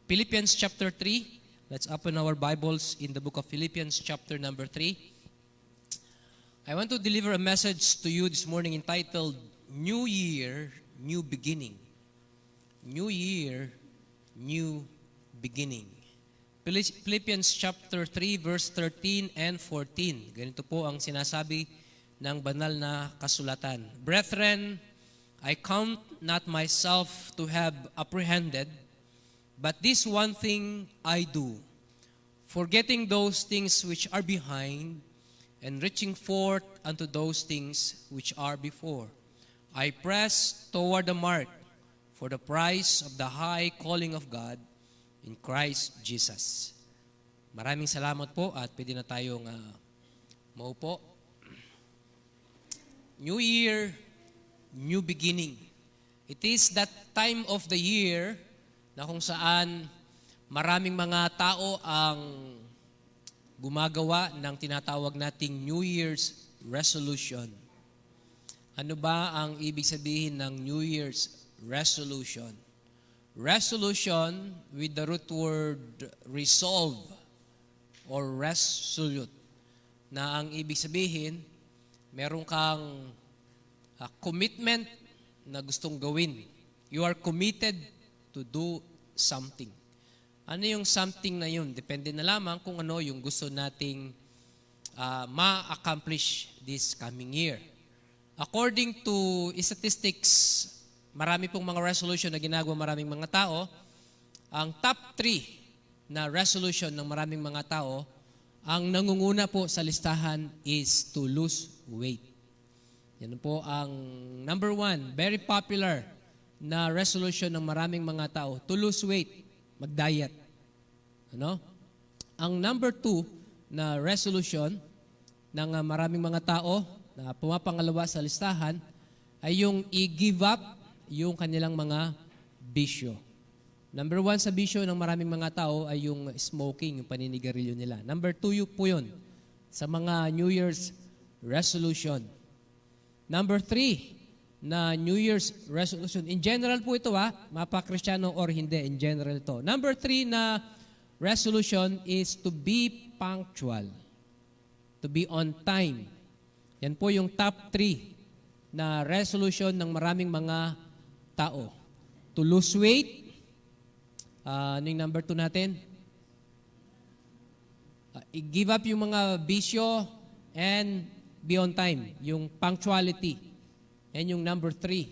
Philippians chapter 3. Let's open our Bibles in the book of Philippians chapter number 3. I want to deliver a message to you this morning entitled, New Year, New Beginning. New Year, New Beginning. Philippians chapter 3 verse 13 and 14. Ganito po ang sinasabi ng banal na kasulatan. Brethren, I count not myself to have apprehended, but this one thing I do, forgetting those things which are behind, and reaching forth unto those things which are before. I press toward the mark for the prize of the high calling of God in Christ Jesus. Maraming salamat po at pwede na tayong maupo. New Year, New Beginning. It is that time of the year na kung saan maraming mga tao ang gumagawa ng tinatawag nating New Year's resolution. Ano ba ang ibig sabihin ng New Year's resolution? Resolution with the root word resolve or resolute, na ang ibig sabihin, meron kang commitment na gustong gawin. You are committed to do something. Ano yung something na yun? Depende na lamang kung ano yung gusto nating ma-accomplish this coming year. According to statistics, marami pong mga resolution na ginagawa maraming mga tao. Ang top 3 na resolution ng maraming mga tao, ang nangunguna po sa listahan is to lose weight. Yan po ang number 1, very popular na resolution ng maraming mga tao, to lose weight, mag-diet. Ano? Ang number 2 na resolution ng maraming mga tao na pumapangalawa sa listahan ay yung i-give up yung kanilang mga bisyo. Number 1 sa bisyo ng maraming mga tao ay yung smoking, yung paninigarilyo nila. Number 2 po yun sa mga New Year's resolution. Number 3, na New Year's resolution. In general po ito mapa-Kristiyano or hindi, in general ito. Number 3 na resolution is to be punctual. To be on time. Yan po yung top 3 na resolution ng maraming mga tao. To lose weight. Ano yung number 2 natin? I-give up yung mga bisyo and be on time. Yung punctuality. Yan yung number 3.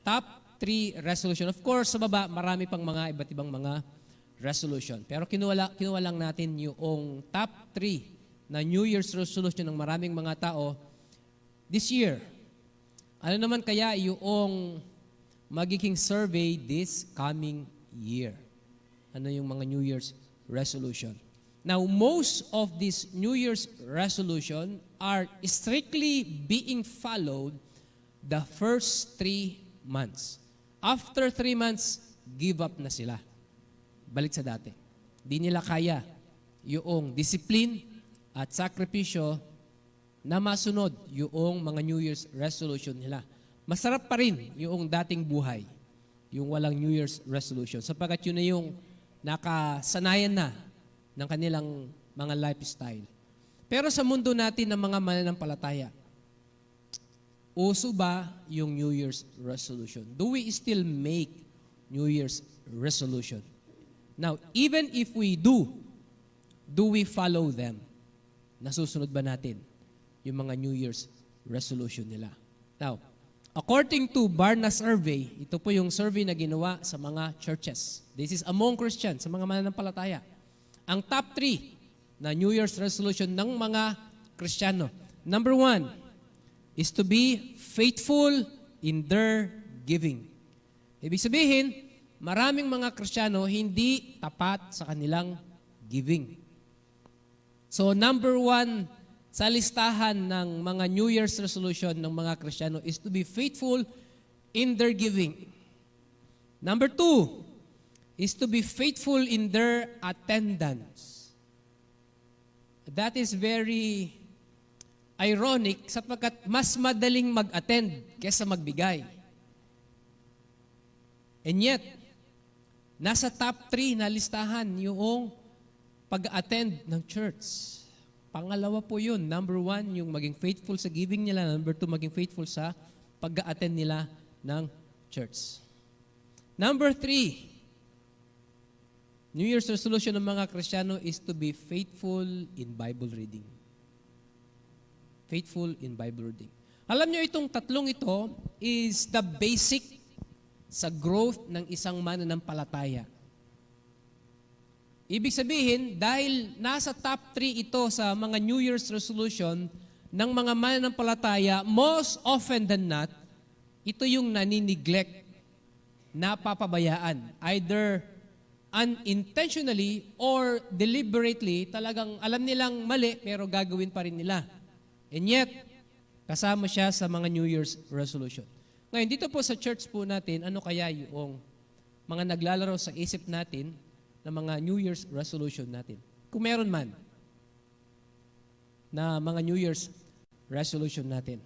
Top 3 resolution. Of course, sa baba, marami pang mga iba't ibang mga resolution. Pero kinuha lang natin yung top 3 na New Year's resolution ng maraming mga tao this year. Ano naman kaya yung magiging survey this coming year? Ano yung mga New Year's resolution? Now, most of these New Year's resolution are strictly being followed the first 3 months. After 3 months, give up na sila. Balik sa dati. Di nila kaya yung discipline at sakripisyo na masunod yung mga New Year's resolution nila. Masarap pa rin yung dating buhay, yung walang New Year's resolution, sapagkat yun na yung nakasanayan na ng kanilang mga lifestyle. Pero sa mundo natin ng mga mananampalataya, uso ba yung New Year's resolution? Do we still make New Year's resolution? Now, even if we do we follow them? Nasusunod ba natin yung mga New Year's resolution nila? Now, according to Barna survey, ito po yung survey na ginawa sa mga churches. This is among Christians, sa mga mananampalataya. Ang top 3 na New Year's resolution ng mga Kristiyano. Number 1, is to be faithful in their giving. Ibig sabihin, maraming mga Kristiyano hindi tapat sa kanilang giving. So number 1 sa listahan ng mga New Year's resolution ng mga Kristiyano is to be faithful in their giving. Number 2 is to be faithful in their attendance. That is very ironic sapagkat mas madaling mag-attend kaysa magbigay. And yet, nasa top 3 na listahan yung pag-attend ng church. Pangalawa po yun. Number 1, yung maging faithful sa giving nila. Number 2, maging faithful sa pag-attend nila ng church. Number 3, New Year's resolution ng mga Kristiyano is to be faithful in Bible reading. Faithful in Bible reading. Alam nyo, itong tatlong ito is the basic sa growth ng isang mananampalataya. Ibig sabihin, dahil nasa top 3 ito sa mga New Year's resolution ng mga mananampalataya, most often than not, ito yung nanineglect, napapabayaan. Either unintentionally or deliberately, talagang alam nilang mali pero gagawin pa rin nila. And yet, kasama siya sa mga New Year's resolution. Ngayon, dito po sa church po natin, ano kaya yung mga naglalaro sa isip natin na mga New Year's resolution natin? Kung meron man na mga New Year's resolution natin.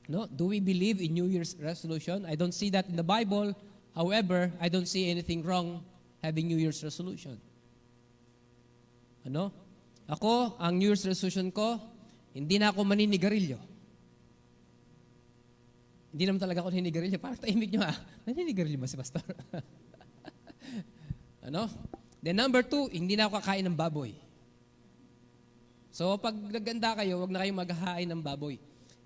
No? Do we believe in New Year's resolution? I don't see that in the Bible. However, I don't see anything wrong having New Year's resolution. Ano? Ako, ang New Year's resolution ko, hindi na ako maninigarilyo. Hindi naman talaga ako naninigarilyo. Parang tahimik nyo naninigarilyo ba si Pastor? Ano? Then number 2, hindi na ako kakain ng baboy. So pag naganda kayo, wag na kayong maghahain ng baboy.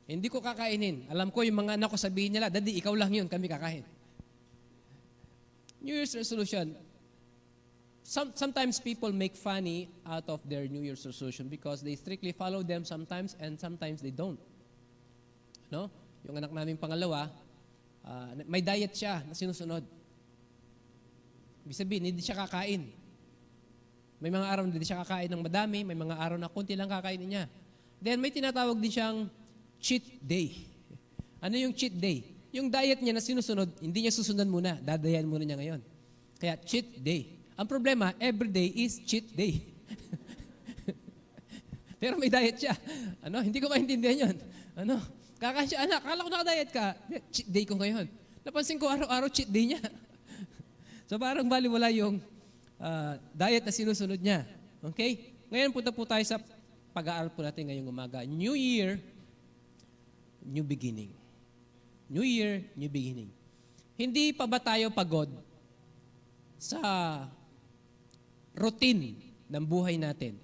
Hindi ko kakainin. Alam ko yung mga anak ko sabihin nila, Daddy, ikaw lang yun, kami kakain. New Year's resolution. Sometimes people make funny out of their New Year's resolution because they strictly follow them sometimes and sometimes they don't. No? Yung anak namin pangalawa, may diet siya na sinusunod. Ibig sabihin, hindi siya kakain. May mga araw na hindi siya kakain ng madami, may mga araw na konti lang kakainin niya. Then may tinatawag din siyang cheat day. Ano yung cheat day? Yung diet niya na sinusunod, hindi niya susundan muna. Dadayan muna niya ngayon. Kaya cheat day. Ang problema, every day is cheat day. Pero may diet siya. Ano? Hindi ko maintindihan yun. Ano? Kakain siya, anak, akala ko naka-diet ka. Cheat day ko ngayon. Napansin ko araw-araw cheat day niya. So parang baliwala yung diet na sinusunod niya. Okay? Ngayon punta po tayo sa pag-aaral po natin ngayong umaga. New Year, new beginning. New Year, new beginning. Hindi pa ba tayo pagod sa routine ng buhay natin?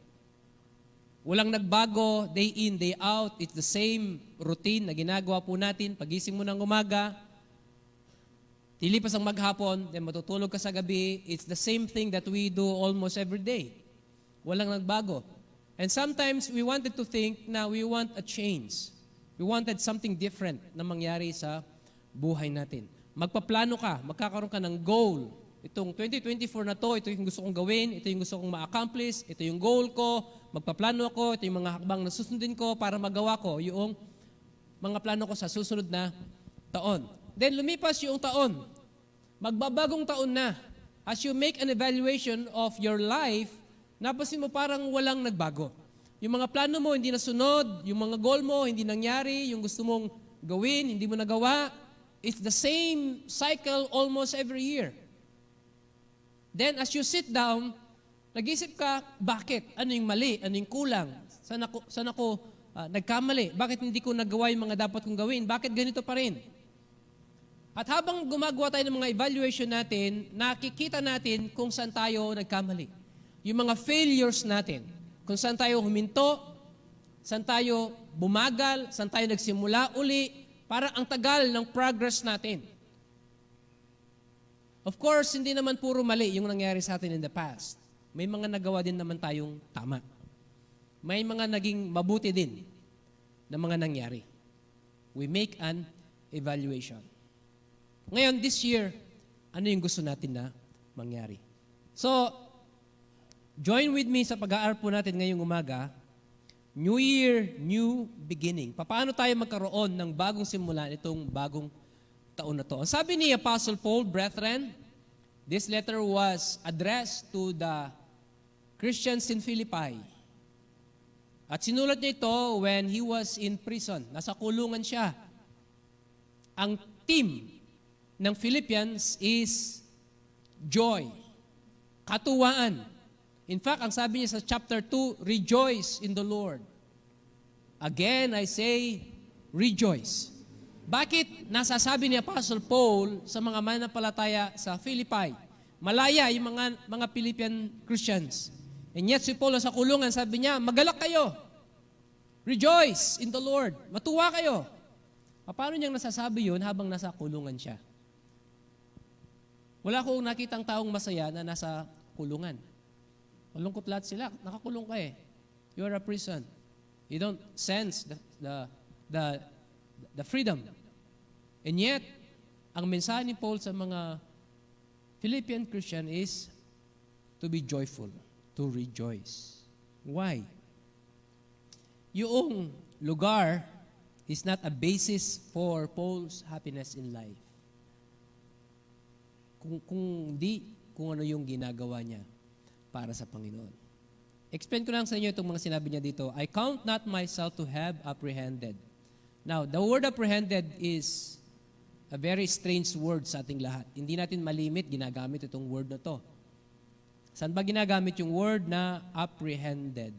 Walang nagbago, day in, day out. It's the same routine na ginagawa po natin. Pagising mo ng umaga, tilipas ang maghapon, then matutulog ka sa gabi. It's the same thing that we do almost every day. Walang nagbago. And sometimes we wanted to think na we want a change. We wanted something different na mangyari sa buhay natin. Magpaplano ka, magkakaroon ka ng goal. Itong 2024 na to, ito yung gusto kong gawin, ito yung gusto kong ma-accomplish, ito yung goal ko, magpaplano ako, ito yung mga hakbang na susundin ko para magawa ko yung mga plano ko sa susunod na taon. Then lumipas yung taon. Magbabagong taon na. As you make an evaluation of your life, napansin mo parang walang nagbago. Yung mga plano mo hindi nasunod, yung mga goal mo hindi nangyari, yung gusto mong gawin, hindi mo nagawa. It's the same cycle almost every year. Then as you sit down, nag-isip ka, bakit? Ano yung mali? Ano yung kulang? Saan ako nagkamali? Bakit hindi ko nagawa yung mga dapat kong gawin? Bakit ganito pa rin? At habang gumagawa tayo ng mga evaluation natin, nakikita natin kung saan tayo nagkamali. Yung mga failures natin, kung saan tayo huminto, saan tayo bumagal, saan tayo nagsimula uli, para ang tagal ng progress natin. Of course, hindi naman puro mali yung nangyari sa atin in the past. May mga nagawa din naman tayong tama. May mga naging mabuti din na mga nangyari. We make an evaluation. Ngayon, this year, ano yung gusto natin na mangyari? So, join with me sa pag-aaral po natin ngayong umaga, New Year, New Beginning. Paano tayo magkaroon ng bagong simula nitong bagong taon na to? Ang sabi ni Apostle Paul, brethren, this letter was addressed to the Christians in Philippi. At sinulat niya ito when he was in prison. Nasa kulungan siya. Ang theme ng Philippians is joy, katuwaan. In fact, ang sabi niya sa chapter 2, rejoice in the Lord. Again, I say, rejoice. Bakit nasasabi ni Apostle Paul sa mga mananampalataya sa Philippi? Malaya yung mga Philippian Christians. And yet si Paul sa kulungan, sabi niya, magalak kayo. Rejoice in the Lord. Matuwa kayo. Paano niyang nasasabi yun habang nasa kulungan siya? Wala akong nakitang taong masaya na nasa kulungan. Malungkot lahat sila. Nakakulong ka eh. You are a prison. You don't sense the freedom. And yet, ang mensahe ni Paul sa mga Philippian Christian is to be joyful, to rejoice. Why? Yung lugar is not a basis for Paul's happiness in life. Kung ano yung ginagawa niya para sa Panginoon. Explain ko lang sa inyo itong mga sinabi niya dito. I count not myself to have apprehended. Now, the word apprehended is a very strange word sa ating lahat. Hindi natin malimit, ginagamit itong word na to. Saan ba ginagamit yung word na apprehended?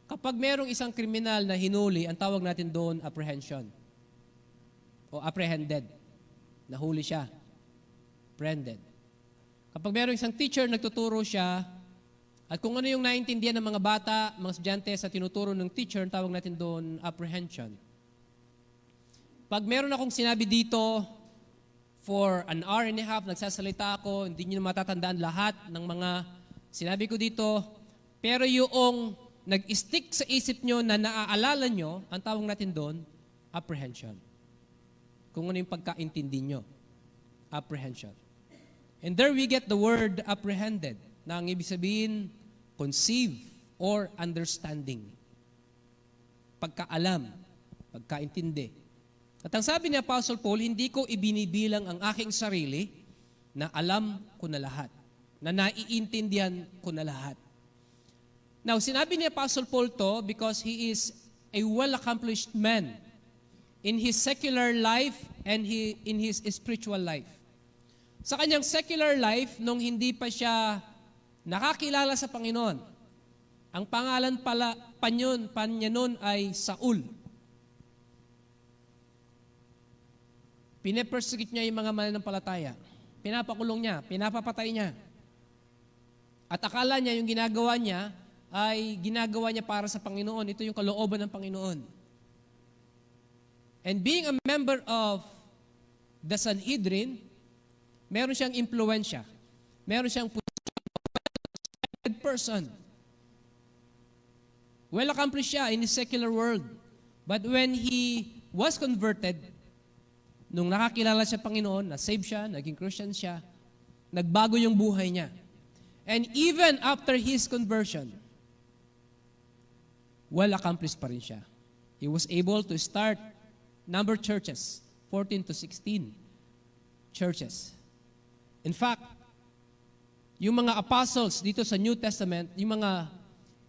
Kapag merong isang kriminal na hinuli, ang tawag natin doon apprehension. O apprehended. Nahuli siya. Apprehended. Kapag merong isang teacher, nagtuturo siya, at kung ano yung naiintindihan ng mga bata, mga estudyante sa tinuturo ng teacher, ang tawag natin doon apprehension. Pag meron akong sinabi dito, for an hour and a half, nagsasalita ako, hindi nyo na matatandaan lahat ng mga sinabi ko dito, pero yung nag-stick sa isip nyo na naaalala nyo, ang tawag natin doon, apprehension. Kung ano yung pagkaintindi nyo. Apprehension. And there we get the word apprehended, na ang ibig sabihin, conceive or understanding. Pagkaalam, pagkaintindi. At ang sabi ni Apostle Paul, hindi ko ibinibilang ang aking sarili na alam ko na lahat, na naiintindihan ko na lahat. Now, sinabi ni Apostle Paul to because he is a well-accomplished man in his secular life and in his spiritual life. Sa kanyang secular life, nung hindi pa siya nakakilala sa Panginoon, ang pangalan pa niya nun ay Saul. Pinepersecute niya yung mga mananampalataya. Pinapakulong niya, pinapapatay niya. At akala niya yung ginagawa niya ay ginagawa niya para sa Panginoon. Ito yung kalooban ng Panginoon. And being a member of the Sanhedrin, meron siyang impluensya. Meron siyang person. Well-accomplished siya in the secular world. But when he was converted, nung nakakilala siya Panginoon, na-save siya, naging Christian siya, nagbago yung buhay niya. And even after his conversion, well-accomplished pa rin siya. He was able to start number churches, 14 to 16 churches. In fact, yung mga apostles dito sa New Testament, yung mga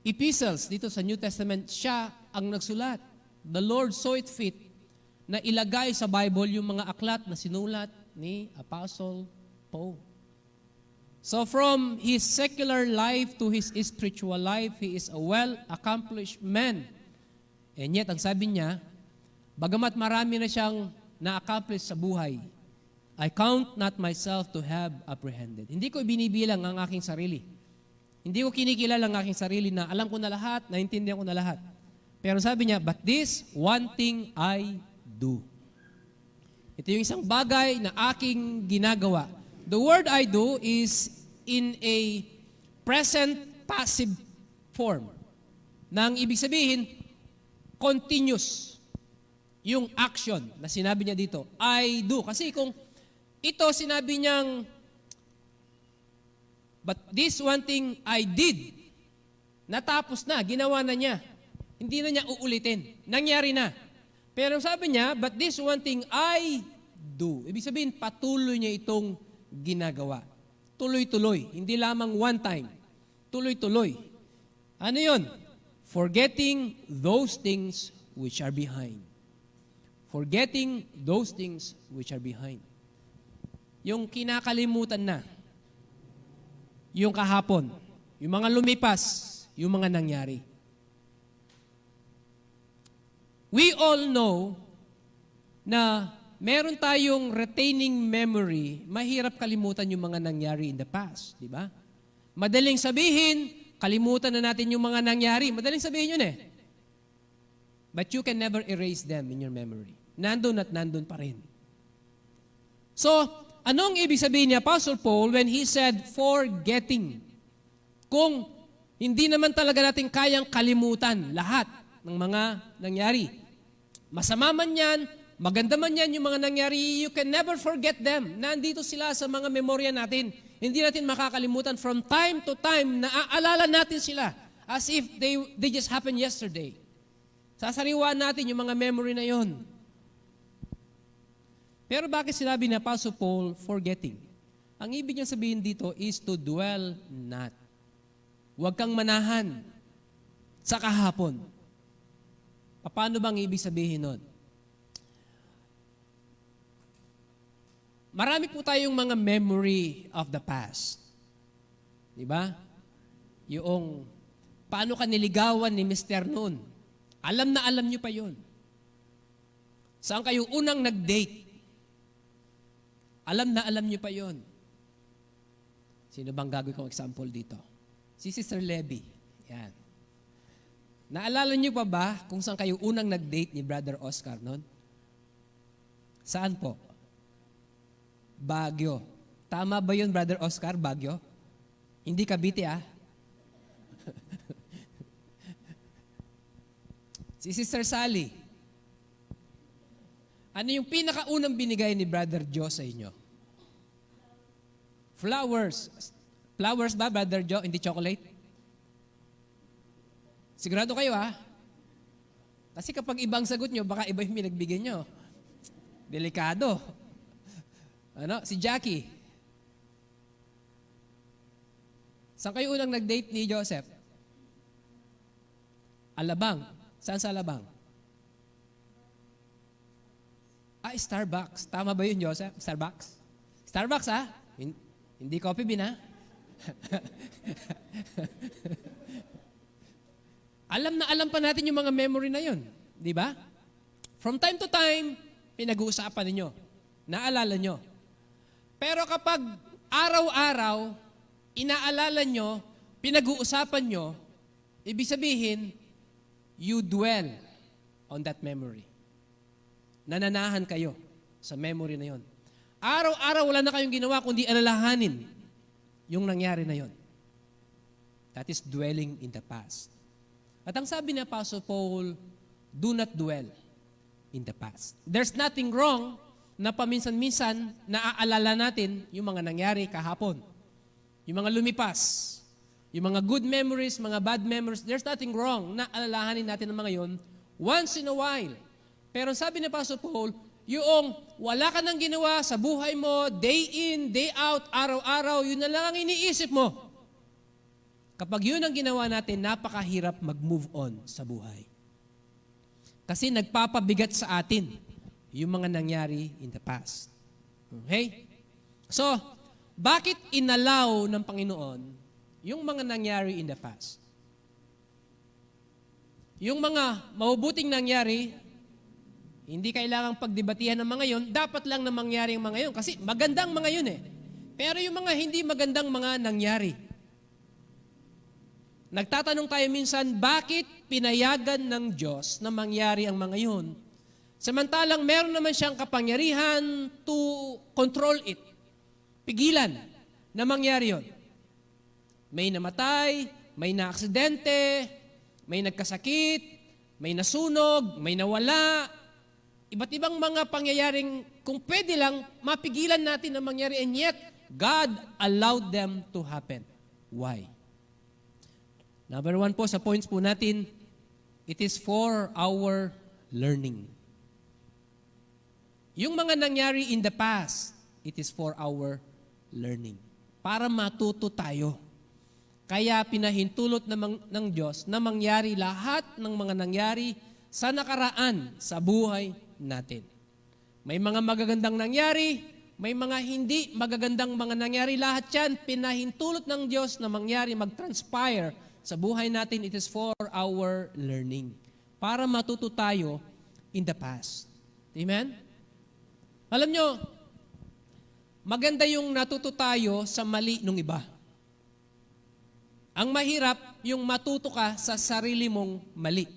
epistles dito sa New Testament, siya ang nagsulat. The Lord saw it fit na ilagay sa Bible yung mga aklat na sinulat ni Apostle Paul. So from his secular life to his spiritual life, he is a well-accomplished man. And yet, ang sabi niya, bagamat marami na siyang na-accomplish sa buhay, I count not myself to have apprehended. Hindi ko binibilang ang aking sarili. Hindi ko kinikilala ang aking sarili na alam ko na lahat, naintindihan ko na lahat. Pero sabi niya, but this one thing I do. Ito yung isang bagay na aking ginagawa. The word I do is in a present passive form. Nang ibig sabihin, continuous yung action na sinabi niya dito. I do. Kasi kung ito sinabi niyang, but this one thing I did, natapos na, ginawa na niya. Hindi na niya uulitin. Nangyari na. Pero sabi niya, but this one thing I do. Ibig sabihin, patuloy niya itong ginagawa. Tuloy-tuloy. Hindi lamang one time. Tuloy-tuloy. Ano yun? Forgetting those things which are behind. Forgetting those things which are behind. Yung kinakalimutan na, yung kahapon, yung mga lumipas, yung mga nangyari. We all know na meron tayong retaining memory, mahirap kalimutan yung mga nangyari in the past, di ba? Madaling sabihin, kalimutan na natin yung mga nangyari. Madaling sabihin yun eh. But you can never erase them in your memory. Nandun at nandun pa rin. So, anong ibig sabihin ni Apostle Paul when he said, forgetting? Kung hindi naman talaga natin kayang kalimutan lahat ng mga nangyari. Masama man yan, maganda man yan yung mga nangyari, you can never forget them. Nandito sila sa mga memorya natin. Hindi natin makakalimutan. From time to time, naaalala natin sila as if they just happened yesterday. Sasariwaan natin yung mga memory na yon. Pero bakit sinabi ni Apostle Paul, forgetting? Ang ibig niyang sabihin dito is to dwell not. Huwag kang manahan sa kahapon. Paano bang ibig sabihin nun? Marami po tayong mga memory of the past. Di ba? Yung paano ka niligawan ni Mr. noon. Alam na alam niyo pa yun. Saan kayo unang nag-date? Alam na alam niyo pa yun. Sino bang gagawin kong example dito? Si Sister Levy. Yan. Naalala niyo pa ba kung saan kayo unang nag-date ni Brother Oscar noon? Saan po? Baguio. Tama ba yun, Brother Oscar? Baguio? Hindi Cavite, ah. Si Sister Sally. Ano yung pinakaunang binigay ni Brother Joe sa inyo? Flowers. Flowers ba, Brother Joe? Hindi chocolate? Sigurado kayo, ha? Kasi kapag ibang sagot nyo, baka iba yung pinagbigay nyo. Delikado. Ano? Si Jackie. Saan kayo unang nag-date ni Joseph? Alabang. Saan sa Alabang? Starbucks. Tama ba yun, Joseph? Starbucks? Starbucks, ha? Hindi Coffee Bean, ha? Alam na alam pa natin yung mga memory na yun. Di ba? From time to time, pinag-uusapan ninyo. Naalala nyo. Pero kapag araw-araw, inaalala nyo, pinag-uusapan nyo, ibig sabihin, you dwell on that memory. Nananahan kayo sa memory na yon. Araw-araw wala na kayong ginawa kundi alalahanin yung nangyari na yon. That is dwelling in the past. At ang sabi ni Apostle Paul, do not dwell in the past. There's nothing wrong na paminsan-minsan naaalala natin yung mga nangyari kahapon. Yung mga lumipas. Yung mga good memories, mga bad memories. There's nothing wrong na alalahanin natin ang mga yon once in a while. Pero sabi ni Apostle Paul, yung wala ka nang ginawa sa buhay mo, day in, day out, araw-araw, yun na lang ang iniisip mo. Kapag yun ang ginawa natin, napakahirap mag-move on sa buhay. Kasi nagpapabigat sa atin yung mga nangyari in the past. Okay? So, bakit inalaw ng Panginoon yung mga nangyari in the past? Yung mga mabubuting nangyari, hindi kailangang pagdebatihan ng mga yon, dapat lang na mangyari ang mga yon. Kasi magandang mga yun eh. Pero yung mga hindi magandang mga nangyari. Nagtatanong tayo minsan, bakit pinayagan ng Diyos na mangyari ang mga yun? Samantalang meron naman siyang kapangyarihan to control it. Pigilan na mangyari yon. May namatay, may naaksidente, may nagkasakit, may nasunog, may nawala. Iba't ibang mga pangyayaring kung pwede lang, mapigilan natin na mangyari, and yet, God allowed them to happen. Why? Number 1 po, sa points po natin, it is for our learning. Yung mga nangyari in the past, it is for our learning. Para matuto tayo. Kaya pinahintulot ng Diyos na mangyari lahat ng mga nangyari sa nakaraan sa buhay natin. May mga magagandang nangyari, may mga hindi magagandang mga nangyari. Lahat yan, pinahintulot ng Diyos na mangyari, mag-transpire sa buhay natin. It is for our learning. Para matuto tayo in the past. Amen? Alam nyo, maganda yung natuto tayo sa mali ng iba. Ang mahirap, yung matuto ka sa sarili mong mali.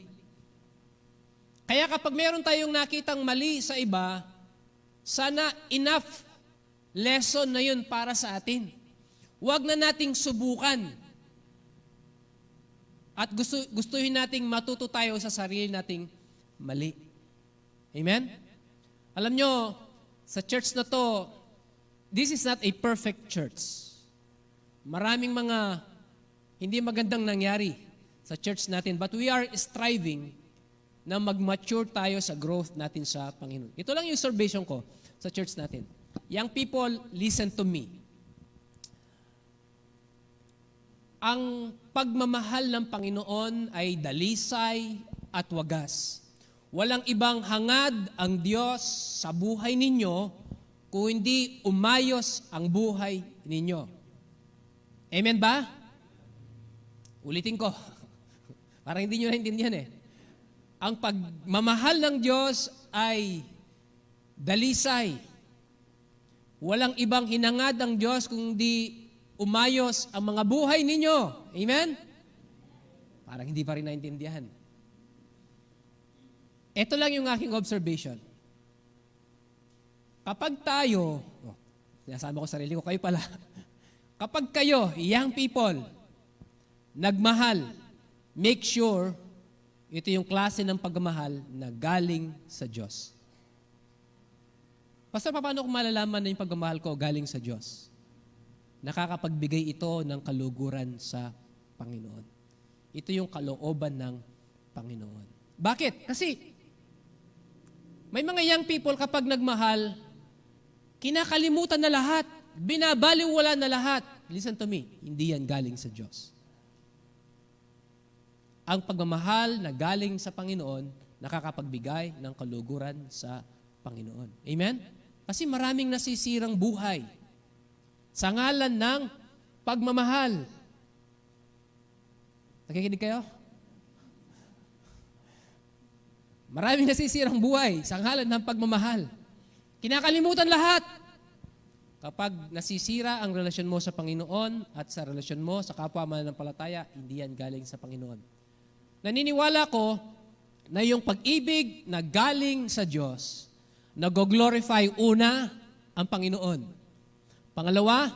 Kaya kapag meron tayong nakitang mali sa iba, sana enough lesson na yun para sa atin. Huwag na nating subukan. At gustuhin nating matuto tayo sa sarili nating mali. Amen? Alam nyo, sa church na to, this is not a perfect church. Maraming mga hindi magandang nangyari sa church natin, but we are striving na mag-mature tayo sa growth natin sa Panginoon. Ito lang yung observation ko sa church natin. Young people, listen to me. Ang pagmamahal ng Panginoon ay dalisay at wagas. Walang ibang hangad ang Diyos sa buhay ninyo kung hindi umayos ang buhay ninyo. Amen ba? Ulitin ko. Parang hindi nyo naintindihan eh. Ang pagmamahal ng Diyos ay dalisay. Walang ibang hinangad ang Diyos kung di umayos ang mga buhay ninyo. Amen? Parang hindi pa rin naintindihan. Ito lang yung aking observation. Kapag tayo, sinasama ko sarili ko, kayo pala. Kapag kayo, young people, nagmahal, make sure ito yung klase ng pagmamahal na galing sa Diyos. Pastor, paano ko malalaman na yung pagmamahal ko galing sa Diyos? Nakakapagbigay ito ng kaluguran sa Panginoon. Ito yung kalooban ng Panginoon. Bakit? Kasi may mga young people kapag nagmahal, kinakalimutan na lahat, binabaliwala na lahat. Listen to me, hindi yan galing sa Diyos. Ang pagmamahal na galing sa Panginoon, nakakapagbigay ng kaluguran sa Panginoon. Amen? Kasi maraming nasisirang buhay sa ngalan ng pagmamahal. Nakikinig kayo? Maraming nasisirang buhay sa ngalan ng pagmamahal. Kinakalimutan lahat. Kapag nasisira ang relasyon mo sa Panginoon at sa relasyon mo sa kapwa mananampalataya, hindi yan galing sa Panginoon. Naniniwala ko na yung pag-ibig na galing sa Diyos, nag-glorify una ang Panginoon. Pangalawa,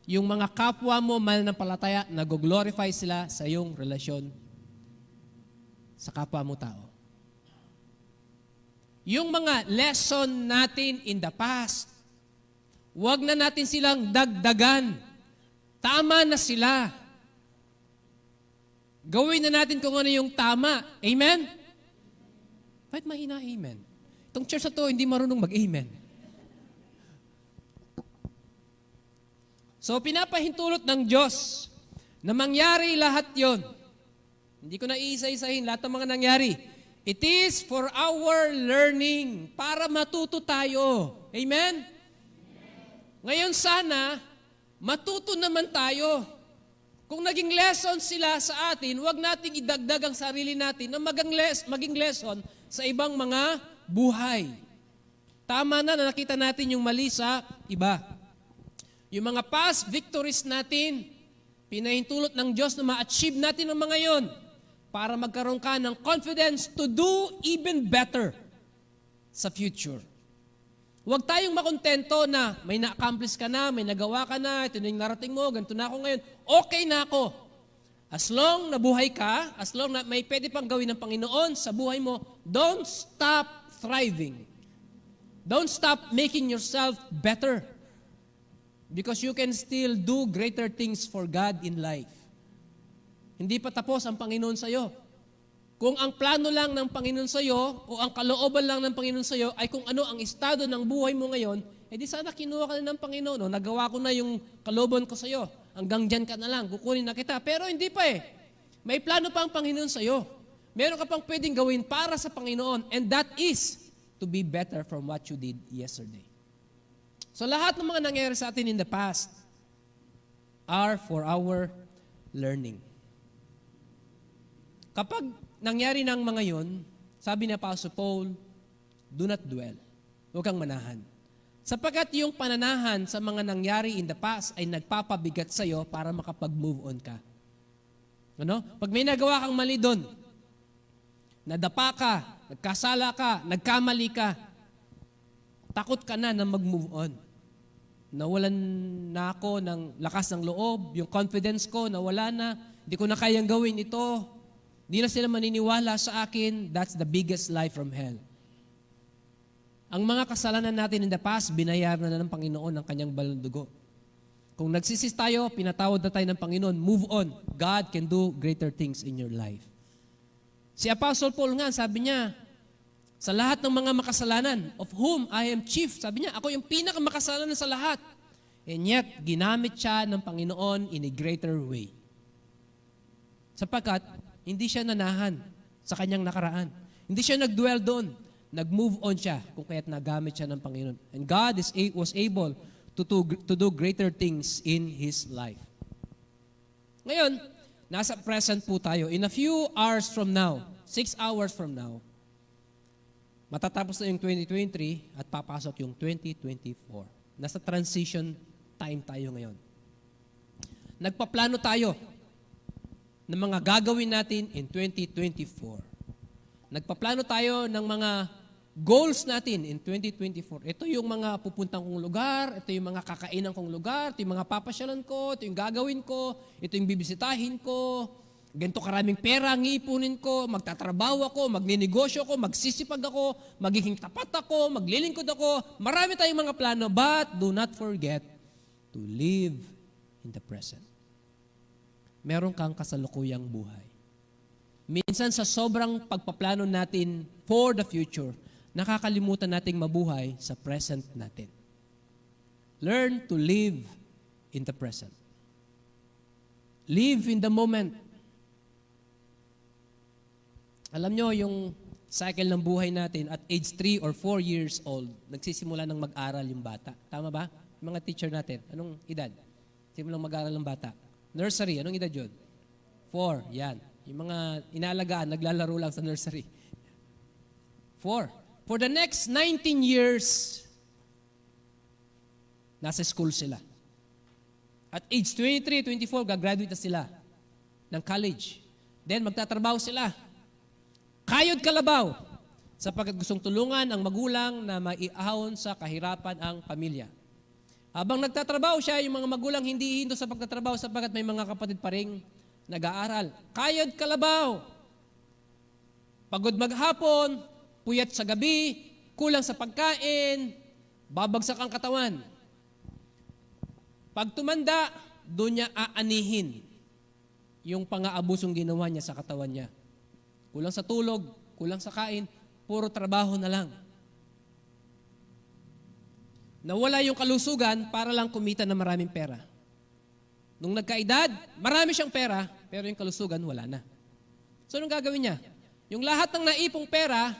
yung mga kapwa mo mananampalataya, nag-glorify sila sa iyong relasyon sa kapwa mo tao. Yung mga lesson natin in the past, huwag na natin silang dagdagan. Tama na sila. Gawin na natin kung ano yung tama. Amen? Bakit mahina amen? Itong church na to, hindi marunong mag-amen. So, pinapahintulot ng Diyos na mangyari lahat yon. Hindi ko na iisa-isahin lahat ng mga nangyari. It is for our learning, para matuto tayo. Amen? Ngayon sana, matuto naman tayo. Kung naging lesson sila sa atin, huwag nating idagdag ang sarili natin na maging lesson sa ibang mga buhay. Tama na nakita natin yung mali sa iba. Yung mga past victories natin, pinahintulot ng Diyos na ma-achieve natin ang mga yon para magkaroon ka ng confidence to do even better sa future. Huwag tayong makontento na may na-accomplish ka na, may nagawa ka na, ito na yung narating mo, ganito na ako ngayon. Okay na ako. As long na buhay ka, as long na may pwede pang gawin ng Panginoon sa buhay mo, don't stop thriving. Don't stop making yourself better. Because you can still do greater things for God in life. Hindi pa tapos ang Panginoon sa iyo. Kung ang plano lang ng Panginoon sa iyo o ang kalooban lang ng Panginoon sa iyo ay kung ano ang estado ng buhay mo ngayon, edi sana kinuha ka na ng Panginoon. O, nagawa ko na yung kalooban ko sa iyo. hanggang dyan ka na lang, kukunin na kita. Pero hindi pa eh. May plano pa ang Panginoon sa'yo. Meron ka pang pwedeng gawin para sa Panginoon, and that is to be better from what you did yesterday. So lahat ng mga nangyari sa atin in the past are for our learning. Kapag nangyari ng mga yon, sabi ni Apostle Paul, do not dwell. Huwag kang manahan. Sapagkat yung pananahan sa mga nangyari in the past ay nagpapabigat sa iyo para makapag-move on ka. Ano? Pag may nagawa kang mali doon, nadapa ka, nagkasala ka, nagkamali ka, takot ka na mag-move on. Nawalan na ako ng lakas ng loob, yung confidence ko, nawala na, hindi ko na kayang gawin ito, hindi na sila maniniwala sa akin, that's the biggest lie from hell. Ang mga kasalanan natin in the past, binayaran na ng Panginoon ang kanyang balong dugo. Kung nagsisis tayo, pinatawad na tayo ng Panginoon, move on. God can do greater things in your life. Si Apostle Paul nga, sabi niya, sa lahat ng mga makasalanan, of whom I am chief, sabi niya, ako yung pinakamakasalanan sa lahat. And yet, ginamit siya ng Panginoon in a greater way. Sapagkat, hindi siya nanahan sa kanyang nakaraan. Hindi siya nag-dwell doon. Nag-move on siya kung kaya't nagamit siya ng Panginoon. And God was able to do greater things in His life. Ngayon, nasa present po tayo. In a few hours from now, 6 hours from now, matatapos na yung 2023 at papasok yung 2024. Nasa transition time tayo ngayon. Nagpaplano tayo ng mga gagawin natin in 2024. Nagpaplano tayo ng mga goals natin in 2024. Ito yung mga pupuntang kong lugar, ito yung mga kakainan kong lugar, ito yung mga papasyalan ko, ito yung gagawin ko, ito yung bibisitahin ko, ganito karaming pera ang iipunin ko, magtatrabaho ako, magninegosyo ako, magsisipag ako, magiging tapat ako, maglilingkod ako. Marami tayong mga plano, but do not forget to live in the present. Meron kang kasalukuyang buhay. Minsan sa sobrang pagpaplano natin for the future, nakakalimutan nating mabuhay sa present natin. Learn to live in the present. Live in the moment. Alam nyo, yung cycle ng buhay natin at age 3 or 4 years old, nagsisimula ng mag-aral yung bata. Tama ba? Yung mga teacher natin, anong edad? Simulang mag-aral ng bata. Nursery, anong edad yun? 4, yan. Yung mga inaalagaan, naglalaro lang sa nursery. 4. For the next 19 years, nasa school sila. At age 23, 24, gagraduate na sila ng college. Then magtatrabaho sila. Kayod kalabaw, sapagkat gustong tulungan ang magulang na maiahon sa kahirapan ang pamilya. Habang nagtatrabaho siya, yung mga magulang hindi hihinto sa pagtatrabaho sapagkat may mga kapatid pa ring nag-aaral. Kayod kalabaw. Pagod maghapon, puyat sa gabi, kulang sa pagkain, babagsak ang katawan. Pag tumanda, doon niya aanihin yung pang-aabusong ginawa niya sa katawan niya. Kulang sa tulog, kulang sa kain, puro trabaho na lang. Nawala yung kalusugan para lang kumita ng maraming pera. Nung nagkaedad, marami siyang pera, pero yung kalusugan wala na. So anong gagawin niya? Yung lahat ng naipong pera,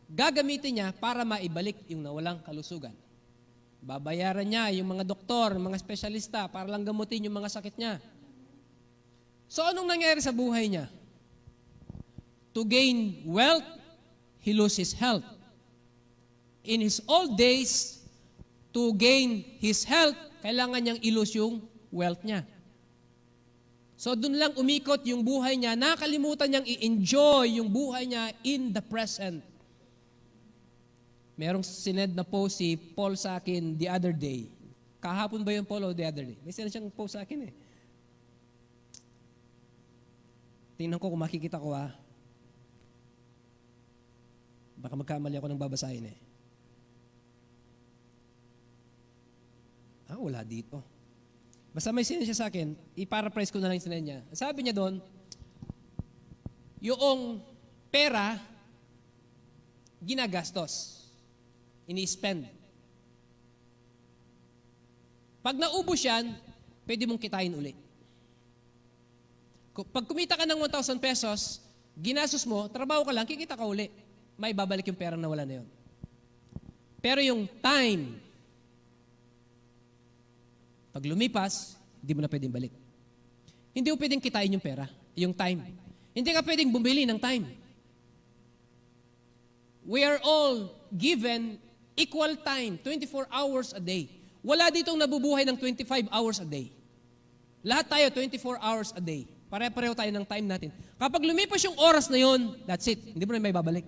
gagamitin niya para maibalik yung nawalang kalusugan. Babayaran niya yung mga doktor, mga espesyalista para lang gamutin yung mga sakit niya. So anong nangyari sa buhay niya? To gain wealth, he loses health. In his old days, to gain his health, kailangan niyang i-lose yung wealth niya. So doon lang umikot yung buhay niya, nakalimutan niyang i-enjoy yung buhay niya in the present. Merong sinend na post si Paul sa akin the other day. Kahapon ba yung Paul o the other day? May sinend siyang post sa akin eh. Tingnan ko kung makikita ko ah. Baka magkamali ako ng babasahin eh. Wala dito. Basta may sinend siya sa akin, i-paraphrase ko na lang yung sinend niya. Sabi niya doon, yung pera, ginagastos. Ini-spend. Pag naubos yan, pwede mong kitain uli. Pag kumita ka ng 1,000 pesos, ginastos mo, trabaho ka lang, kikita ka uli. May babalik yung perang nawala na yun. Pero yung time, pag lumipas, hindi mo na pwedeng balik. Hindi mo pwedeng kitain yung pera, yung time. Hindi ka pwedeng bumili ng time. We are all given equal time, 24 hours a day. Wala ditong nabubuhay ng 25 hours a day. Lahat tayo, 24 hours a day. Pare-pareho tayo ng time natin. Kapag lumipas yung oras na yon, that's it. Hindi mo na may babalik.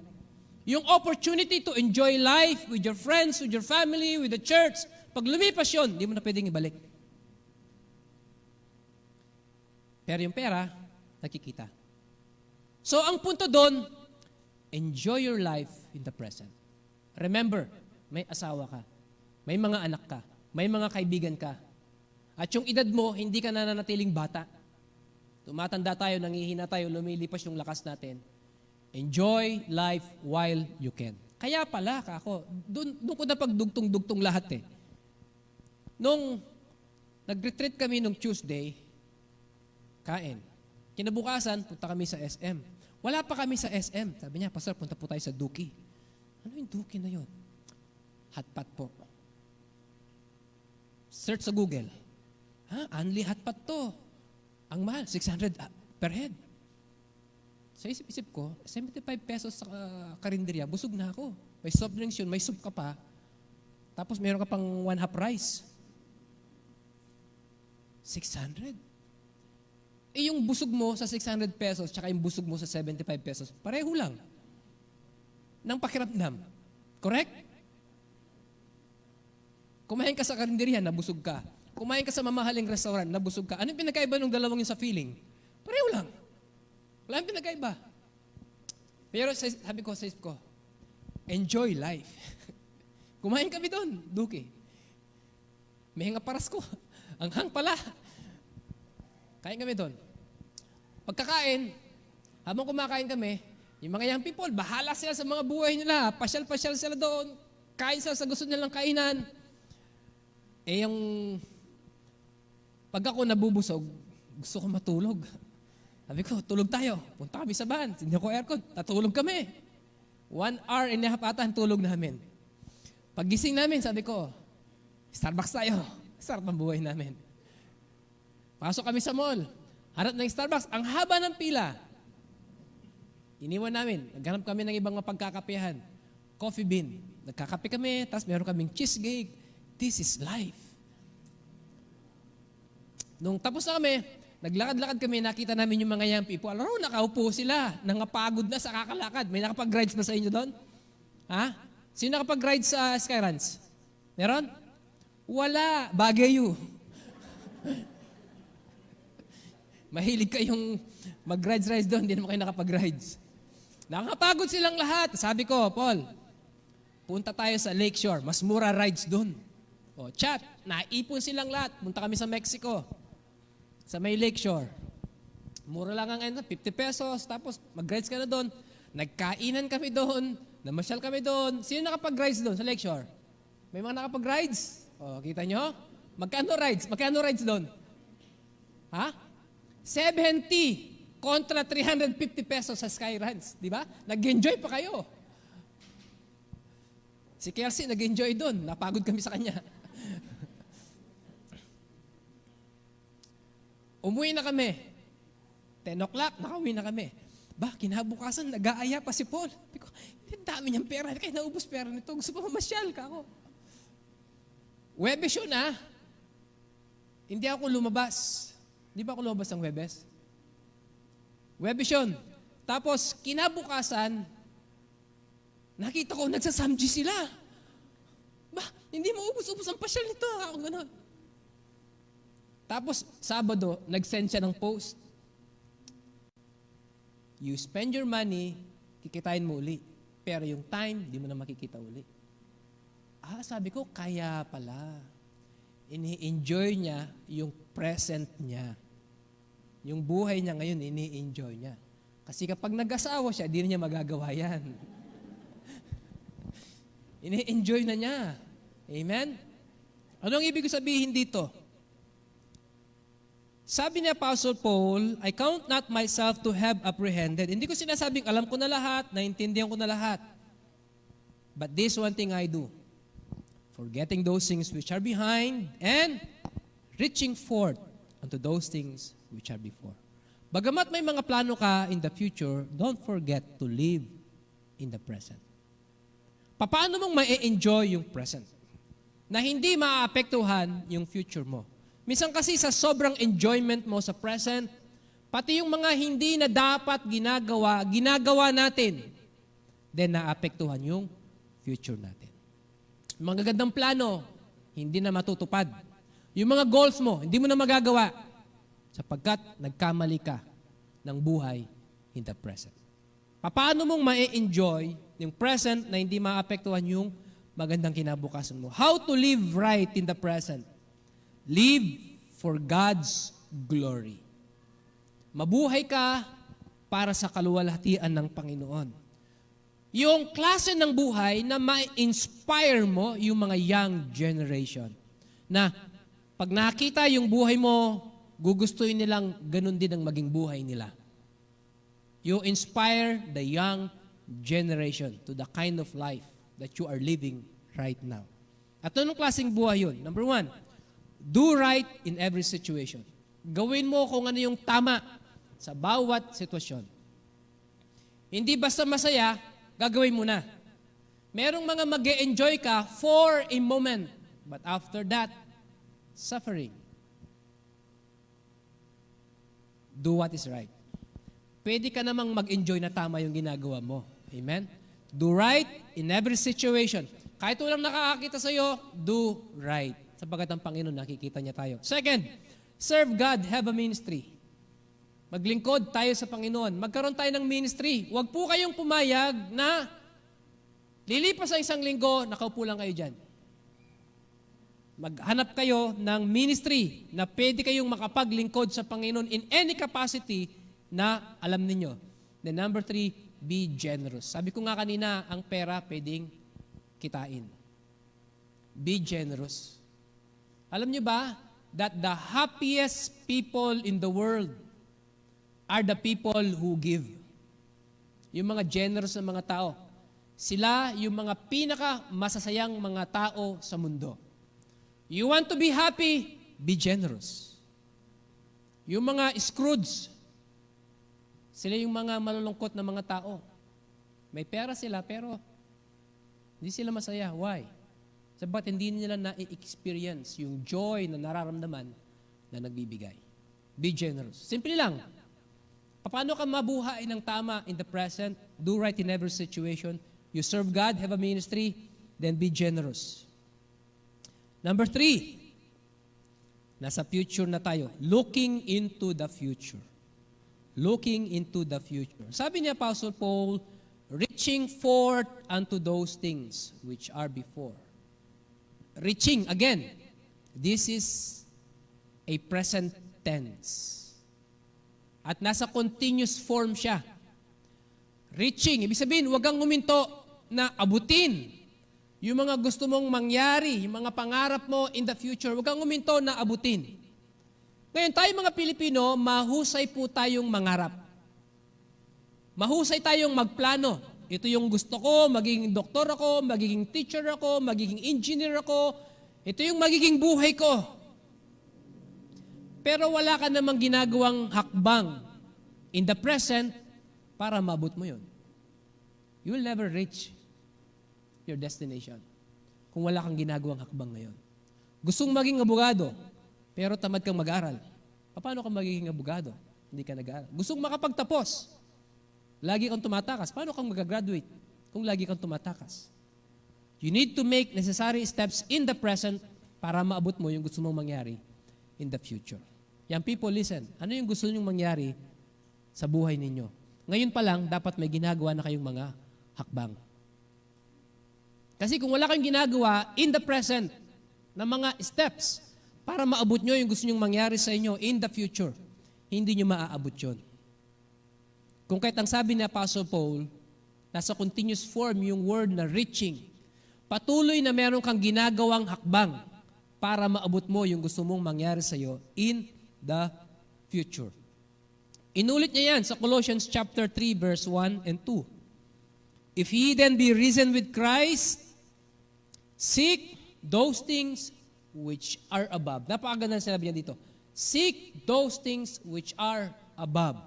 Yung opportunity to enjoy life with your friends, with your family, with the church, pag lumipas yon, hindi mo na pwedeng ibalik. Pero yung pera, nakikita. So, ang punto doon, enjoy your life in the present. Remember, may asawa ka, may mga anak ka, may mga kaibigan ka, at yung edad mo, hindi ka nananatiling bata. Tumatanda tayo, nangihina tayo, lumilipas yung lakas natin. Enjoy life while you can. Kaya pala, doon ko na pagdugtong-dugtong lahat eh. Nung nag-retreat kami nung Tuesday, kain. Kinabukasan, punta kami sa SM. Wala pa kami sa SM. Sabi niya, Pastor, punta po tayo sa Duki. Ano yung Duki na yun? Hotpot po. Search sa Google. Only hotpot to. Ang mahal, 600 per head. Sa isip-isip ko, 75 pesos sa karinderya, busog na ako. May soft drinks yun, may soup ka pa. Tapos meron ka pang 1/2 rice. 600. Yung busog mo sa 600 pesos tsaka yung busog mo sa 75 pesos, pareho lang. Nang pakiramdam. Correct? Kumain ka sa karinderya, nabusog ka. Kumain ka sa mamahaling restaurant, nabusog ka. Anong pinagkaiba ng dalawang yung sa feeling? Pareho lang. Wala ang pinagkaiba. Pero sabi ko sa isip ko, enjoy life. Kumain kami doon, Duki. May nga paras ko. Ang hang pala. Kain kami doon. Pagkakain, habang kumakain kami, yung mga young people, bahala sila sa mga buhay nila. Pasyal-pasyal sila doon. Kain sila sa gusto nilang kainan. Yung pag ako nabubusog, gusto ko matulog. Sabi ko, tulog tayo. Punta kami sa van. Hindi ko aircon. Tatulog kami. 1 hour and a half ata ang tulog namin. Paggising namin, sabi ko, Starbucks tayo. Sarap ang buhay namin. Pasok kami sa mall. Harap ng Starbucks. Ang haba ng pila. Iniwan namin. Naghanap kami ng ibang mapagkakapehan. Coffee bean. Nagkakape kami, tapos meron kaming cheesecake. This is life. Nung tapos na kami, naglakad-lakad kami, nakita namin yung mga young people. Alam, nakaupo sila. Nangapagod na sa kakalakad. May nakapag-rides na sa inyo doon? Ha? Sino nakapag-rides sa Skyruns? Meron? Wala. Baguio. Mahilig kayong mag-rides doon, hindi naman kayo nakapag-rides. Nakapagod silang lahat. Sabi ko, Paul, punta tayo sa Lakeshore. Mas mura rides doon. O, chat, naipon silang lahat. Punta kami sa Mexico. Sa may Lakeshore. Mura lang ang 50 pesos. Tapos mag-rides ka na doon. Nagkainan kami doon. Namasyal kami doon. Sino nakapag-rides doon sa Lakeshore? May mga nakapag-rides? O, kita nyo? Magkano rides? Magkano rides doon? Ha? 70 kontra 350 pesos sa Skyruns. Di ba? Nag-enjoy pa kayo. Si Kelsey nag-enjoy doon. Napagod kami sa kanya. Umuwi na kami. 10 o'clock, nakauwi na kami. Ba, kinabukasan, nag-aaya pa si Paul. Sabi ko, ang dami niyang pera. Kaya naubos pera nito. Gusto pa mamasyal ka ako. Webes yun Hindi ako lumabas. Di ba ako lumabas ng Webes? Webes yun. Tapos, kinabukasan, nakita ko, nagsasamji sila. Ba, hindi mo ubos-ubos ang pasyal nito. Ako ganun. Tapos, Sabado, nag-send siya ng post. You spend your money, kikitain mo uli. Pero yung time, di mo na makikita uli. Sabi ko, kaya pala. Ini-enjoy niya yung present niya. Yung buhay niya ngayon, ini-enjoy niya. Kasi kapag nag-asawa siya, di na niya magagawa yan. Ini-enjoy na niya. Amen? Anong ibig sabihin dito? Sabi ni Apostle Paul, I count not myself to have apprehended. Hindi ko sinasabing alam ko na lahat, naintindihan ko na lahat. But this one thing I do, forgetting those things which are behind and reaching forth unto those things which are before. Bagamat may mga plano ka in the future, don't forget to live in the present. Paano mong ma-enjoy yung present? Na hindi maaapektuhan yung future mo. Minsan kasi sa sobrang enjoyment mo sa present, pati yung mga hindi na dapat ginagawa natin, then naapektuhan yung future natin. Mga gagandang plano, hindi na matutupad. Yung mga goals mo, hindi mo na magagawa sapagkat nagkamali ka ng buhay in the present. Paano mong ma-enjoy yung present na hindi maapektuhan yung magandang kinabukasan mo? How to live right in the present? Live for God's glory. Mabuhay ka para sa kaluwalhatian ng Panginoon. Yung klase ng buhay na ma-inspire mo yung mga young generation. Na pag nakita yung buhay mo, gugustuhin nilang ganun din ang maging buhay nila. You inspire the young generation to the kind of life that you are living right now. At anong klaseng buhay yun? Number one, do right in every situation. Gawin mo kung ano yung tama sa bawat sitwasyon. Hindi basta masaya, gagawin mo na. Merong mga mag-e-enjoy ka for a moment, but after that, suffering. Do what is right. Pwede ka namang mag-enjoy na tama yung ginagawa mo. Amen? Do right in every situation. Kahit walang nakakakita sa'yo, do right. Sapagat ang Panginoon, nakikita niya tayo. Second, serve God, have a ministry. Maglingkod tayo sa Panginoon. Magkaroon tayo ng ministry. Huwag po kayong pumayag na lilipas sa isang linggo, nakaupo lang kayo dyan. Maghanap kayo ng ministry na pwede kayong makapaglingkod sa Panginoon in any capacity na alam ninyo. Then number 3, be generous. Sabi ko nga kanina, ang pera pwedeng kitain. Be generous. Alam niyo ba that the happiest people in the world are the people who give? Yung mga generous na mga tao. Sila yung mga pinaka masasayang mga tao sa mundo. You want to be happy? Be generous. Yung mga Scrooge, sila yung mga malulungkot na mga tao. May pera sila pero hindi sila masaya. Why? Sabat hindi nila na-experience yung joy na nararamdaman na nagbibigay. Be generous. Simple lang. Paano ka mabuhay ng tama in the present? Do right in every situation. You serve God, have a ministry, then be generous. Number 3, nasa future na tayo. Looking into the future. Looking into the future. Sabi ni Apostle Paul, reaching forth unto those things which are before. Reaching, again, this is a present tense. At nasa continuous form siya. Reaching, ibig sabihin, huwag kang huminto na abutin yung mga gusto mong mangyari, yung mga pangarap mo in the future, huwag kang huminto na abutin. Ngayon, tayo mga Pilipino, mahusay po tayong mangarap. Mahusay tayong magplano. Ito yung gusto ko, magiging doktor ako, magiging teacher ako, magiging engineer ako. Ito yung magiging buhay ko. Pero wala ka namang ginagawang hakbang in the present para maabot mo yun. You will never reach your destination kung wala kang ginagawang hakbang ngayon. Gustong maging abogado, pero tamad kang mag-aral. Paano ka magiging abogado? Hindi ka nag-aaral. Gustong makapagtapos, lagi kang tumatakas. Paano kang mag-graduate kung lagi kang tumatakas? You need to make necessary steps in the present para maabot mo yung gusto mong mangyari in the future. Yan, people, listen. Ano yung gusto nyong mangyari sa buhay ninyo? Ngayon pa lang, dapat may ginagawa na kayong mga hakbang. Kasi kung wala kang ginagawa in the present na mga steps para maabot nyo yung gusto nyong mangyari sa inyo in the future, hindi nyo maaabot yun. Kung kahit ang sabi ni Apostle Paul, nasa continuous form yung word na reaching, patuloy na meron kang ginagawang hakbang para maabot mo yung gusto mong mangyari sa iyo in the future. Inulit niya yan sa Colossians chapter 3, verse 1 and 2. If ye then be risen with Christ, seek those things which are above. Napakaganda sinabi niya dito. Seek those things which are above.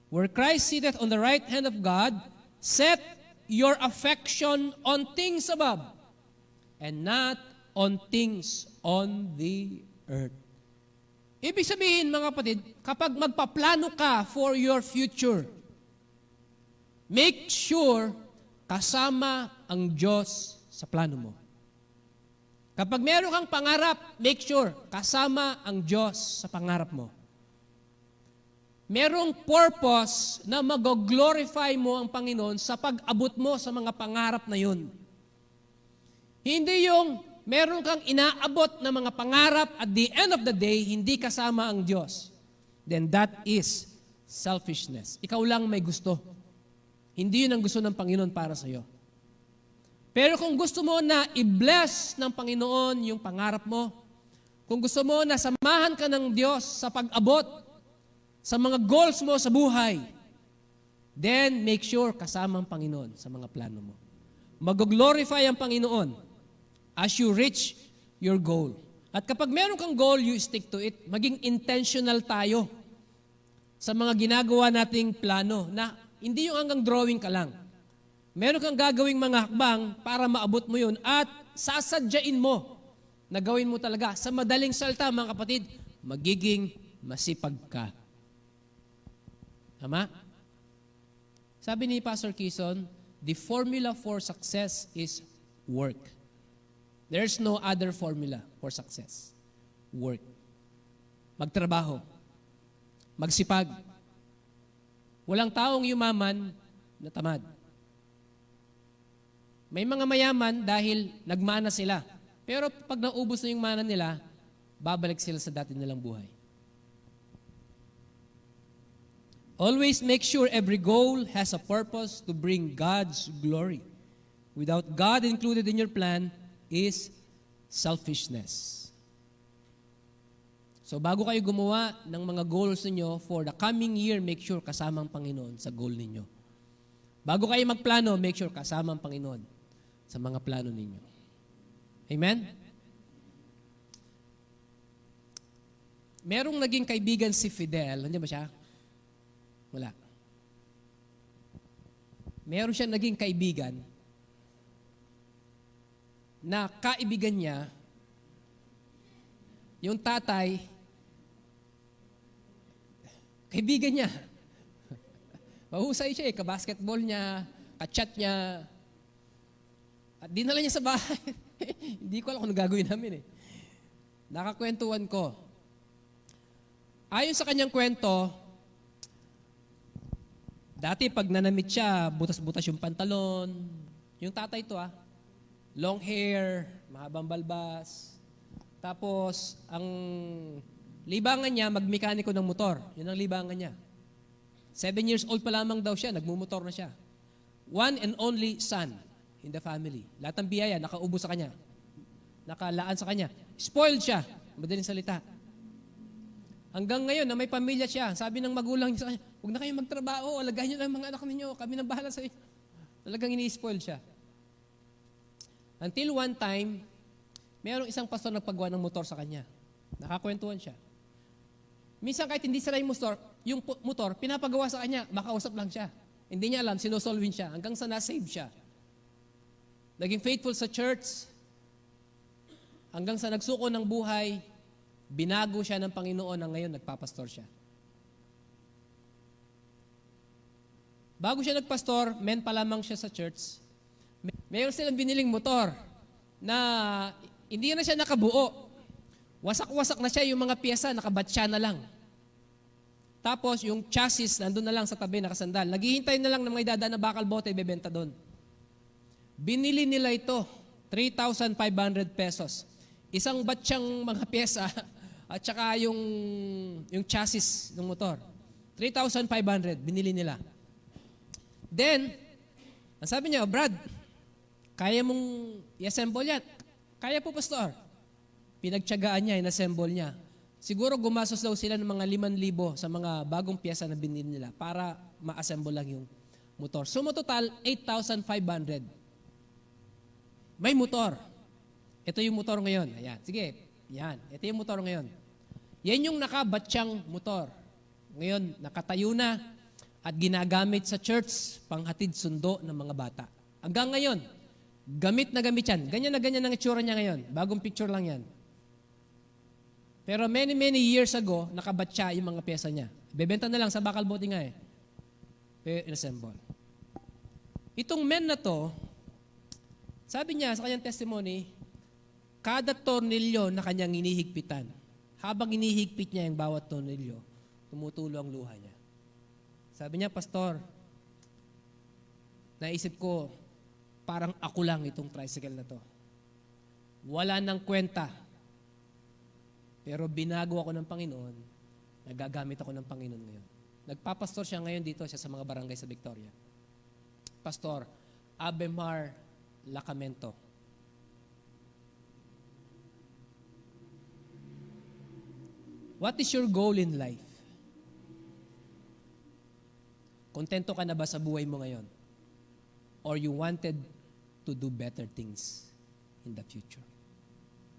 Where Christ sitteth on the right hand of God, set your affection on things above, and not on things on the earth. Ibig sabihin, mga kapatid, kapag magpaplano ka for your future, make sure kasama ang Diyos sa plano mo. Kapag meron kang pangarap, make sure kasama ang Diyos sa pangarap mo. Merong purpose na mag-glorify mo ang Panginoon sa pag-abot mo sa mga pangarap na yun. Hindi yung meron kang inaabot na mga pangarap at the end of the day, hindi kasama ang Diyos. Then that is selfishness. Ikaw lang may gusto. Hindi yun ang gusto ng Panginoon para sa iyo. Pero kung gusto mo na i-bless ng Panginoon yung pangarap mo, kung gusto mo na samahan ka ng Diyos sa pag-abot sa mga goals mo sa buhay, then make sure kasama ang Panginoon sa mga plano mo. Mag-glorify ang Panginoon as you reach your goal. At kapag meron kang goal, you stick to it. Maging intentional tayo sa mga ginagawa nating plano na hindi yung hanggang drawing ka lang. Meron kang gagawing mga hakbang para maabot mo yun at sasadyain mo na gawin mo talaga. Sa madaling salita, mga kapatid, magiging masipag ka. Tama? Sabi ni Pastor Kison, the formula for success is work. There's no other formula for success. Work. Magtrabaho. Magsipag. Walang taong yumaman na tamad. May mga mayaman dahil nagmana sila. Pero pag naubos na yung mana nila, babalik sila sa dati nilang buhay. Always make sure every goal has a purpose to bring God's glory. Without God included in your plan, is selfishness. So bago kayo gumawa ng mga goals ninyo for the coming year, make sure kasama ang Panginoon sa goal ninyo. Bago kayo magplano, make sure kasama ang Panginoon sa mga plano ninyo. Amen? Merong naging kaibigan si Fidel. Nandiyan ba siya? Wala. Meron siya naging kaibigan na kaibigan niya, yung tatay, kaibigan niya. Mahusay siya kabasketball niya, kachat niya, at dinala niya sa bahay. Hindi ko alam kung gagawin namin Nakakwentuhan ko. Ayon sa kanyang kwento, dati pag nanamit siya, butas-butas yung pantalon. Yung tatay to long hair, mahabang balbas. Tapos, ang libangan niya, magmekaniko ng motor. Yun ang libangan niya. 7 years old pa lamang daw siya, nagmumotor na siya. One and only son in the family. Lahat ng biyaya, nakaubo sa kanya. Nakalaan sa kanya. Spoiled siya, madaling salita. Hanggang ngayon, na may pamilya siya, sabi ng magulang niya sa kanya, huwag na kayong magtrabaho, alagahan niyo lang mga anak ninyo, kami nang bahala sa inyo. Talagang ini-spoil siya. Until one time, mayroong isang pastor nagpagawa ng motor sa kanya. Nakakwentuhan siya. Minsan kahit hindi sira yung motor, pinapagawa sa kanya, makausap lang siya. Hindi niya alam, sinosolvin siya, hanggang sa na-save siya. Naging faithful sa church, hanggang sa nagsuko ng buhay, binago siya ng Panginoon na ngayon nagpapastor siya. Bago siya nagpastor, men pa lamang siya sa church. Mayroon silang biniling motor na hindi na siya nakabuo. Wasak-wasak na siya yung mga pyesa, nakabatsa na lang. Tapos yung chassis, nandun na lang sa tabi, nakasandal. Naghihintay na lang na may dadaan na bakal bote, ibebenta doon. Binili nila ito, 3,500 pesos. Isang batsyang mga pyesa at saka yung chassis ng motor. 3,500, binili nila. Then, ang sabi niya, Brad, kaya mong i-assemble yan? Kaya po, Pastor. Pinagtiyagaan niya, in-assemble niya. Siguro gumastos daw sila ng mga 5,000 sa mga bagong piyesa na binili nila para ma-assemble lang yung motor. So, total, 8,500. May motor. Ito yung motor ngayon. Ayan. Sige. Yan. Ito yung motor ngayon. Yan yung nakabatsyang motor. Ngayon, nakatayo na at ginagamit sa church panghatid sundo ng mga bata. Hanggang ngayon, gamit na gamit yan. Ganyan na ganyan ang itsura niya ngayon. Bagong picture lang yan. Pero many years ago, nakabatya yung mga pyesa niya. Bebenta na lang sa bakal bote nga eh. Pero inassemble. Itong men na to, sabi niya sa kanyang testimony, kada tornilyo na kanyang inihigpitan, habang inihigpit niya yung bawat tornilyo, tumutulo ang luha niya. Sabi niya, Pastor, naisip ko, parang ako lang itong tricycle na to. Wala nang kwenta. Pero binago ako ng Panginoon, nagagamit ako ng Panginoon ngayon. Nagpapastor siya ngayon dito siya sa mga barangay sa Victoria. Pastor, Abemar Lacamento. What is your goal in life? Kontento ka na ba sa buhay mo ngayon? Or you wanted to do better things in the future?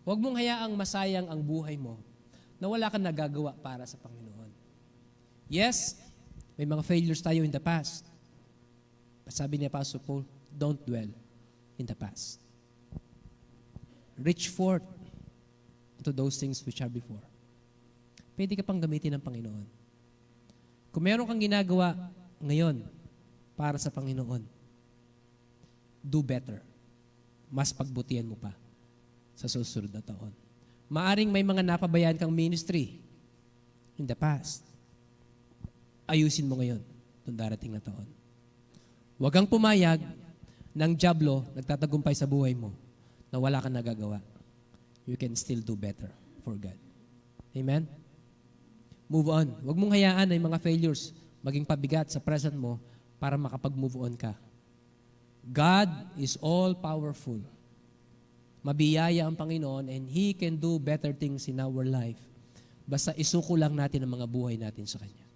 Huwag mong hayaang masayang ang buhay mo na wala kang nagagawa para sa Panginoon. Yes, may mga failures tayo in the past. Sabi ni Apostle Paul, don't dwell in the past. Reach forth to those things which are before. Pwede ka pang gamitin ng Panginoon. Kung meron kang ginagawa ngayon para sa Panginoon, do better. Mas pagbutihan mo pa sa susunod na taon. Maaring may mga napabayaan kang ministry in the past. Ayusin mo ngayon itong darating na taon. Huwag kang pumayag ng dyablo nagtatagumpay sa buhay mo na wala kang nagagawa. You can still do better for God. Amen? Move on. Huwag mong hayaan na yung mga failures maging pabigat sa present mo para makapag-move on ka. God is all-powerful. Mabiyaya ang Panginoon and He can do better things in our life. Basta isuko lang natin ang mga buhay natin sa Kanya.